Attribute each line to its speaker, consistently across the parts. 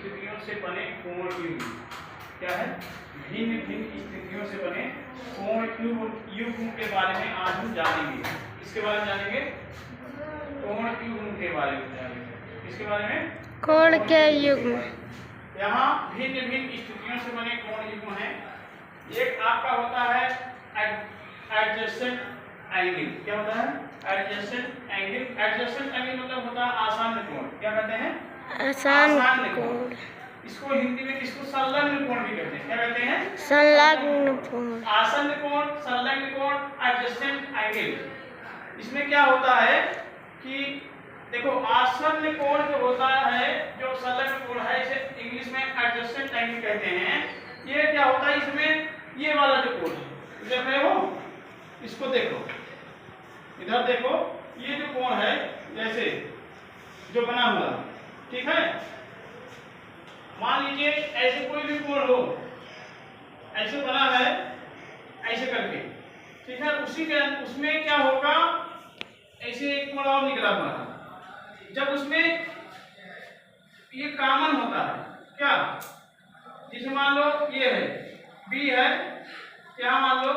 Speaker 1: स्थितियों से बने कोण युग्म। क्या है? भिन्न भिन्न स्थितियों से बने कोण युग्म के बारे में आज हम जानेंगे। इसके बारे में जानेंगे, कोण युग्म के बारे में जानेंगे। इसके बारे में
Speaker 2: कोण के युग्म।
Speaker 1: यहाँ भिन्न भिन्न स्थितियों से बने कोण युग्म है। एक आपका होता है एडजेसेंट एंगल। क्या होता है? Adjacent angle. एडजेसेंट एंगल मतलब होता है आसान कोण। क्या कहते हैं?
Speaker 2: आसान कोण।
Speaker 1: इसको हिंदी में इसको संलग्न कोण भी कहते हैं। क्या कहते हैं?
Speaker 2: संलग्न कोण।
Speaker 1: आसन कोण, संलग्न कोण, एडजेसेंट एंगल। इसमें क्या होता है कि देखो आसन कोण जो होता है, जो संलग्न कोण है, इसे इंग्लिश में एडजेसेंट एंगल कहते हैं। ये क्या होता है? इसमें ये वाला जो कोण है, देख रहे हो? इसको देखो, इधर देखो, ये जो कोण है जैसे जो बना हुआ, ठीक है, मान लीजिए ऐसे कोई भी कोण हो, ऐसे बना है ऐसे करके, ठीक है, उसी के उसमें क्या होगा, ऐसे एक कोण और निकला हुआ है। जब उसमें ये कॉमन होता है, क्या, जैसे मान लो ये है बी है, यहाँ मान लो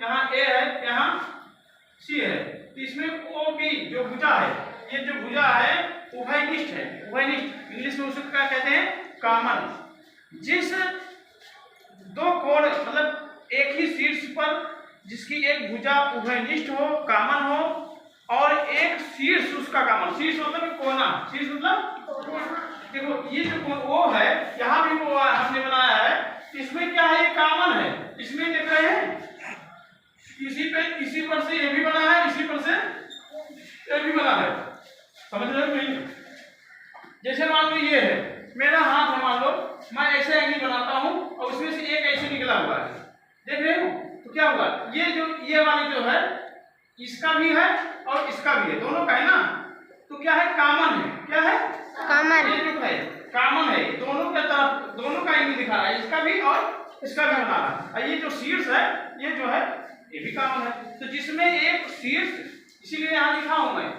Speaker 1: यहाँ ए है, यहाँ सी है, तो इसमें ओ बी जो भुजा है, ये जो भुजा है उभयनिष्ठ है। उभयनिष्ठ इंग्लिश में उसको क्या कहते हैं? कॉमन। जिस दो कोण मतलब एक ही शीर्ष पर जिसकी एक भुजा उभयनिष्ठ हो, कॉमन हो, और एक शीर्ष उसका कॉमन, शीर्ष मतलब कोना, शीर्ष मतलब देखो ये जो कोण ओ है, यहाँ भी वो हमने बनाया है, इसमें क्या है? ये कॉमन है। इसमें देख रहे हैं इसी पर से ये भी बना है, इसी पर से ये भी बना है। समझ रहे हो? नहीं, जैसे मान लो ये है मेरा हाथ है, मान लो मैं ऐसे एंगल बनाता हूँ और उसमें से एक ऐसे निकला हुआ है, देख रहे हो? तो क्या हुआ? ये वाली जो है इसका भी है और इसका भी है, दोनों का है ना, तो क्या है? कॉमन है। क्या है?
Speaker 2: कॉमन।
Speaker 1: ये जो है कॉमन है, दोनों के तरफ दोनों का एंगल दिखा रहा है, इसका भी और इसका भी बना रहा है। और ये जो शीर्ष है, ये जो है ये भी कॉमन है। तो जिसमें एक शीर्ष, इसीलिए यहाँ लिखा हूं मैं,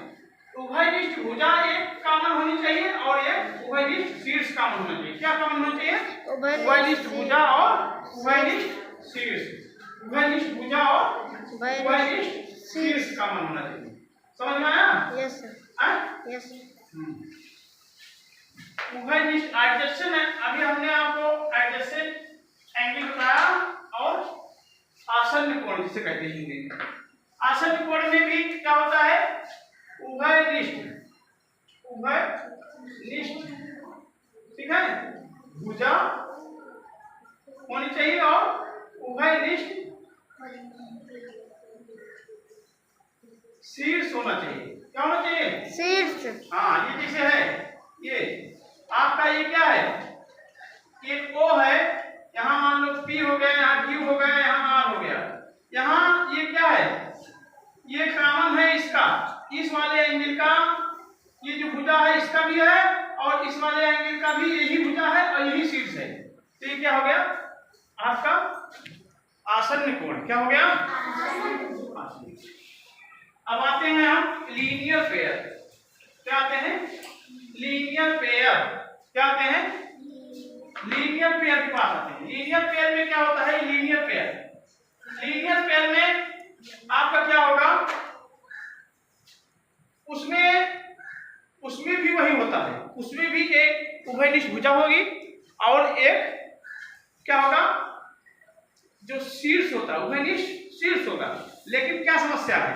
Speaker 1: उभयनिष्ठ भुजा एक कॉमन होनी चाहिए और एक उभयनिष्ठ शीर्ष कॉमन होना चाहिए। क्या कॉमन होना चाहिए? उभयनिष्ठ भुजा और उभयनिष्ठ शीर्ष। उभयनिष्ठ भुजा और उभयनिष्ठ शीर्ष कॉमन होना चाहिए। समझ में आया?
Speaker 2: Yes sir. यस।
Speaker 1: उभयनिष्ठ एडजेसेंट है, अभी हमने आपको एडजेसेंट एंगल बताया, और आसन्न कोण जिसे कहते हैं हिंदी में। आसन्न कोण में भी क्या होता है? उभयनिष्ठ, ठीक है, भुजा होनी चाहिए और उभयनिष्ठ शीर्ष होना चाहिए। क्या होना चाहिए?
Speaker 2: शीर्ष।
Speaker 1: हाँ, ये जैसे है, ये आपका ये क्या है? ये O है, यहाँ मान लो P हो गया, यहाँ Q हो गया, यहाँ R हो गया। यहाँ ये क्या है? ये कॉमन है इसका, इस वाले एंगल का, ये जो भुजा है इसका भी है और इस वाले एंगल का भी यही भुजा है और यही शीर्ष है। तो ये क्या हो गया? आपका आसन्न कोण। क्या हो गया? अब आते हैं हम लीनियर पेयर। क्या आते हैं? Linear pair. क्या आते हैं? लीनियर पेयर के पास आते हैं। लीनियर पेयर में क्या होता है? लीनियर पेयर में आपका क्या होगा? उसमें भी वही होता है, उसमें भी एक उभयनिष्ठ भुजा होगी और एक क्या होगा? जो शीर्ष होता है, उभयनिष्ठ शीर्ष होगा। लेकिन क्या समस्या है?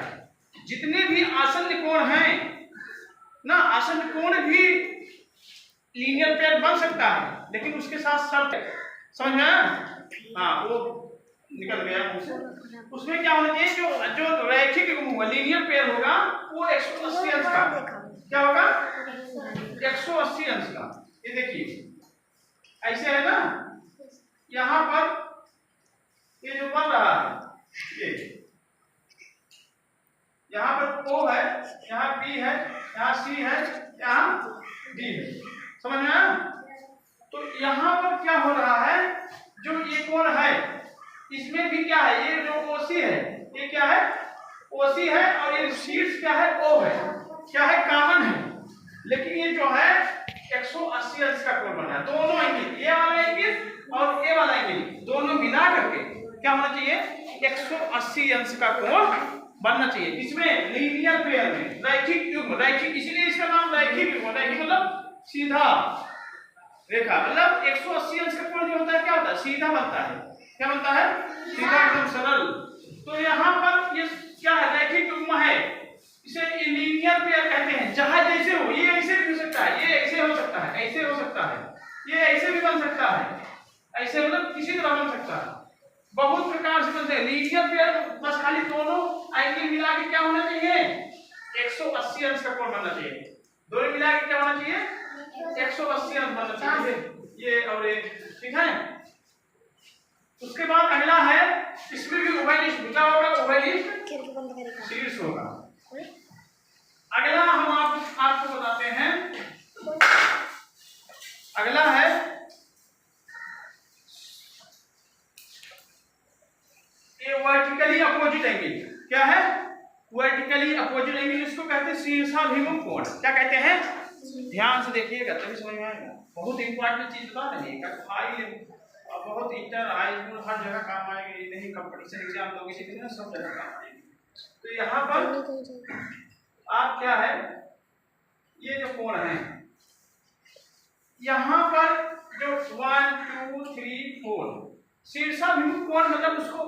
Speaker 1: जितने भी आसन्न कोण हैं ना, आसन्न कोण भी लीनियर पेयर बन सकता है, लेकिन उसके साथ शर्त है। समझ में आया? हाँ, वो निकल गया मुझसे। उसमें क्या होना चाहिए? जो रैखिक युग्म होगा, लीनियर पेयर होगा, वो 180 अंश का। क्या होगा? 180 अंश का। ये देखिए ऐसे है ना, यहाँ पर ये जो बन रहा है, ये यहाँ पर O है, यहाँ B है, यहाँ C है, यहाँ D है। समझ में आया? तो यहाँ पर क्या हो रहा है? जो ये कोण है इसमें भी क्या है? ये जो OC है, ये क्या है? OC है, और ये शीर्ष क्या है? O है। क्या है? कॉमन है। लेकिन ये जो है 180 अंश का कोण बनना है। दोनों एंगल, ये वाला एंगल और ये वाला एंगल दोनों मिला करके क्या होना चाहिए, 180 अंश का कोण बनना चाहिए। किसमें, लीनियर पेयर में, रैखिक युग्म, रैखिक इसीलिए इसका नाम रैखिक युग्म। रैखिक मतलब सीधा रेखा, मतलब 180 अंश का कोण जो होता है क्या होता है, सीधा बनता है। क्या बनता है, सीधा, एकदम सरल। तो यहाँ पर ये क्या है, रैखिक युग्म है, इसे लीनियर पेयर कहते हैं। जहां जैसे हो, ये ऐसे भी हो सकता है, ये ऐसे हो सकता है, ऐसे हो सकता है, ये ऐसे भी बन सकता है, ऐसे मतलब किसी तरह बन सकता है, बहुत प्रकार से बनते हैं लीनियर पेयर। बस खाली दोनों एंगल मिला के क्या होना चाहिए, 180 अंश का कोण बनना चाहिए। दोनों मिला के क्या होना चाहिए, 180 अंश बनना चाहिए, ये और ये, ठीक है। उसके बाद अगला है, इसमें भी उभयनिष्ठ क्या होगा, उभयनिष्ठ शीर्ष होगा। अगला हम आपको बताते हैं, अगला है ये वर्टिकली अपोजिट एंगल। क्या है, वर्टिकली अपोजिट एंगल, इसको कहते हैं शीर्षाभिमुख कोण। क्या कहते हैं, ध्यान से देखिएगा तभी समझ में आएगा। बहुत इंपॉर्टेंट चीज बता देंगे, हाई और बहुत इंटर हाई स्कूल हर जगह काम आएगी, नहीं कंपटीशन एग्जाम दोगे किसी ना, सब जगह काम आएगी। तो यहाँ पर आप क्या है, ये जो कोण है, यहाँ पर जो 1 2 3 4 शीर्षाभिमुख कोण, मतलब उसको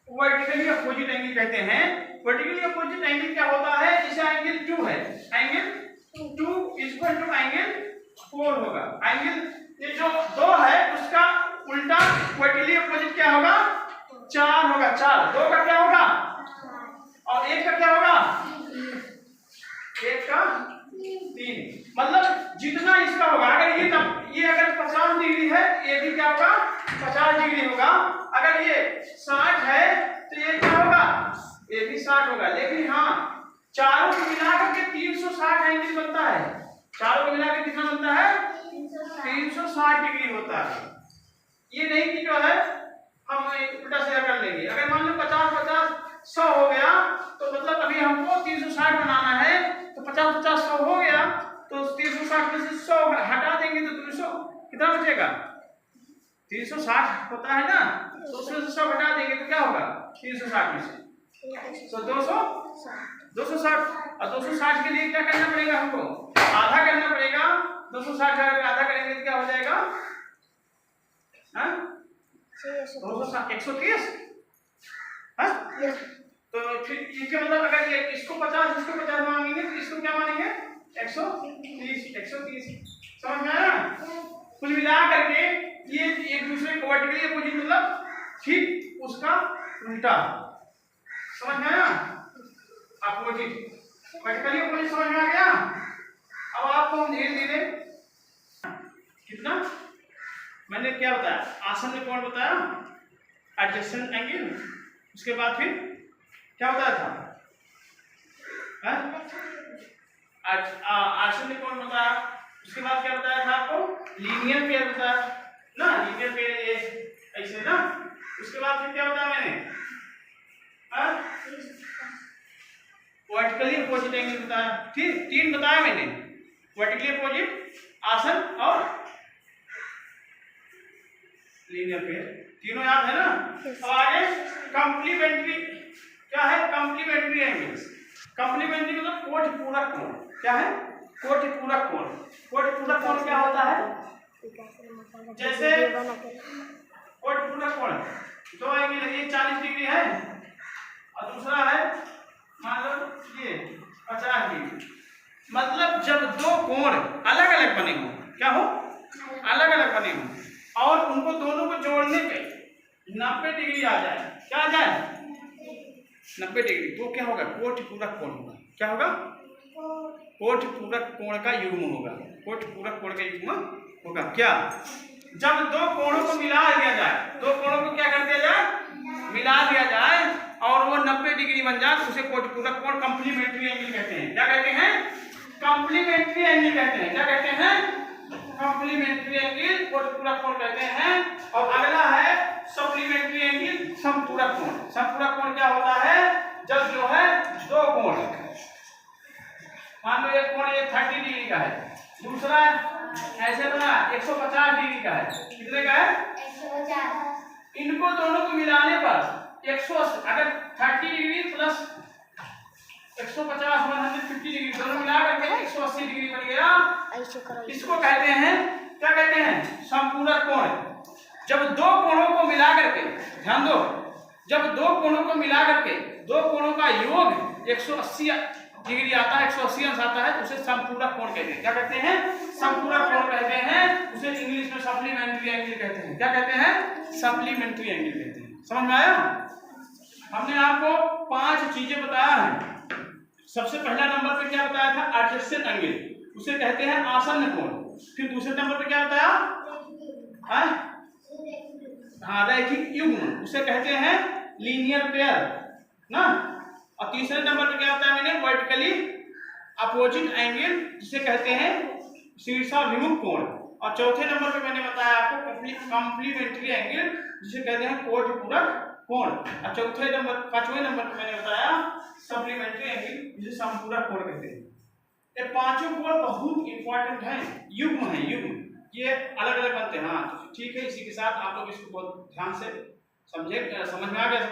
Speaker 1: वर्टिकली अपोजिट एंगल कहते हैं। वर्टिकली अपोजिट एंगल क्या होता है, जैसे एंगल 2 है, एंगल 2 इक्वल टू एंगल 4 होगा। एंगल ये जो 2 है उसका उल्टा वर्टिकली अपोजिट क्या होगा, 4 होगा। 4 2 का क्या होगा, और 1 का क्या होगा, 1 का 3। मतलब जितना इसका होगा, अगर ये अगर 50 डिग्री है, ये भी क्या होगा, 50 डिग्री होगा। अगर ये 60 है तो ये क्या होगा, ये भी 60 होगा। लेकिन हाँ, चारों को मिलाकर के 360 एंगल बनता है। चारों को मिलाकर कितना बनता है, 360 डिग्री होता है। ये नहीं कि जो है हम उल्टा सीधा कर लेंगे। अगर मान लो 50 50 100 हो गया, तो मतलब अभी हमको 360 बनाना है, तो 50 50 100 हो गया, तो 360 में से 100 हटा देंगे तो 200 कितना बचेगा, 360 होता है ना, तो उसमें से 100 हटा देंगे तो क्या होगा, 360 में से तो 260। और 260 के लिए क्या करना पड़ेगा हमको, आधा करना पड़ेगा। 260 अगर आधा करेंगे तो क्या हो जाएगा, 130। तो फिर इसके मतलब अगर ये इसको 50 मांगेंगे तो इसको क्या मानेंगे, 130। समझ में आया। कुल मिला करके ये एक दूसरे को वर्टिकली अपोजिट, मतलब ठीक उसका उल्टा। समझ में आया, अपोजिट वर्टिकली अपोजिट समझ में आ गया। अब आपको हम धीरे धीरे कितना मैंने क्या बताया, आसन्न कोण बताया, एडजेसेंट एंगल, उसके बाद फिर क्या बताया था, आसन्न कोण बताया, उसके बाद क्या बताया था आपको, लीनियर पेयर बताया ना, लीनियर पेयर ये ऐसे ना। उसके बाद फिर क्या बताया मैंने, वर्टिकली अपोजिट एंगल बताया। ठीक, 3 बताया मैंने, वर्टिकली अपोजिट, आसन और लीनियर पेयर, तीनों याद है ना। अब आगे कंप्लीमेंट्री, क्या है, कंप्लीमेंट्री एंगल्स। कंप्लीमेंट्री मतलब कोटि पूरक कोण। क्या है, कोटि पूरक कोण। कोटि पूरक कोण क्या होता है, जैसे कोटि पूरक कोण दो एंगल, ये 40 डिग्री है और दूसरा है मान लो ये 50 डिग्री। मतलब जब दो कोण अलग अलग बने हो, क्या हो, अलग अलग बने हो, और उनको दोनों को जोड़ने पे 90 डिग्री आ जाए, क्या आ जाए, 90 डिग्री, तो क्या होगा, कोटि पूरक कोण होगा। क्या होगा, कोटि पूरक कोण का युग्म होगा। कोटि पूरक कोण का युग्म होगा। क्या, जब दो कोणों को मिला दिया जाए, दो कोणों को क्या कर दिया जाए, मिला दिया जाए और वो 90 डिग्री बन जाए, तो उसे कोटि पूरक कोण, कंप्लीमेंट्री एंगल कहते हैं। क्या कहते हैं, कंप्लीमेंट्री एंगल कहते हैं। क्या कहते हैं, कंप्लीमेंट्री एंगल, कोटि पूरक कोण कहते हैं। और अगला है सप्लीमेंट्री एंगल, समपूरक कोण। समपूरक कोण क्या होता है, जब जो है दो कोण, मान लो एक कोण ये 30 डिग्री का है, दूसरा ऐसे बना 150 डिग्री का है। कितने का है? 150। इनको दोनों को मिलाने पर 180, अगर 30 डिग्री प्लस 150 150 डिग्री दोनों मिला करके 180 डिग्री बन गया। इसको कहते हैं, क्या कहते हैं? समपूरक कोण। जब दो कोणों को मिला करके, ध्यान दो, जब दो कोणों को मिला करके दो कोणों का योग 180 डिग्री आता है, 180 अंश आता है, तो उसे समपूरक कोण कहते हैं। क्या कहते हैं? समपूरक कोण कहते हैं। उसे इंग्लिश में सप्लीमेंट्री एंगल कहते हैं। क्या कहते हैं? सप्लीमेंट्री एंगल कहते हैं। समझ में आया? हमने आपको 5 चीजें बताया है। सबसे पहला नंबर पे क्या बताया था? एडजेसेंट एंगल, उसे कहते हैं आसन्न कोण। फिर दूसरे नंबर पे क्या बताया? हाँ, रैखिक युग्म, उसे कहते हैं लीनियर पेयर ना। और तीसरे नंबर पे क्या बताया मैंने? वर्टिकली अपोजिट एंगल, जिसे कहते हैं शीर्षाभिमुख कोण। और चौथे नंबर पे मैंने बताया आपको कॉम्प्लीमेंट्री एंगल, जिसे कहते हैं कोटिपूरक कोण। और पांचवें नंबर पे मैंने बताया सप्लीमेंट्री एंगल, जिसे समपूरक कोण कहते हैं। ये पांचों कोण बहुत इंपॉर्टेंट है, युग्म है, युग्म, ये अलग अलग बनते हैं। हाँ, ठीक है। इसी के साथ आप लोग इसको बहुत ध्यान से समझ में आ गया।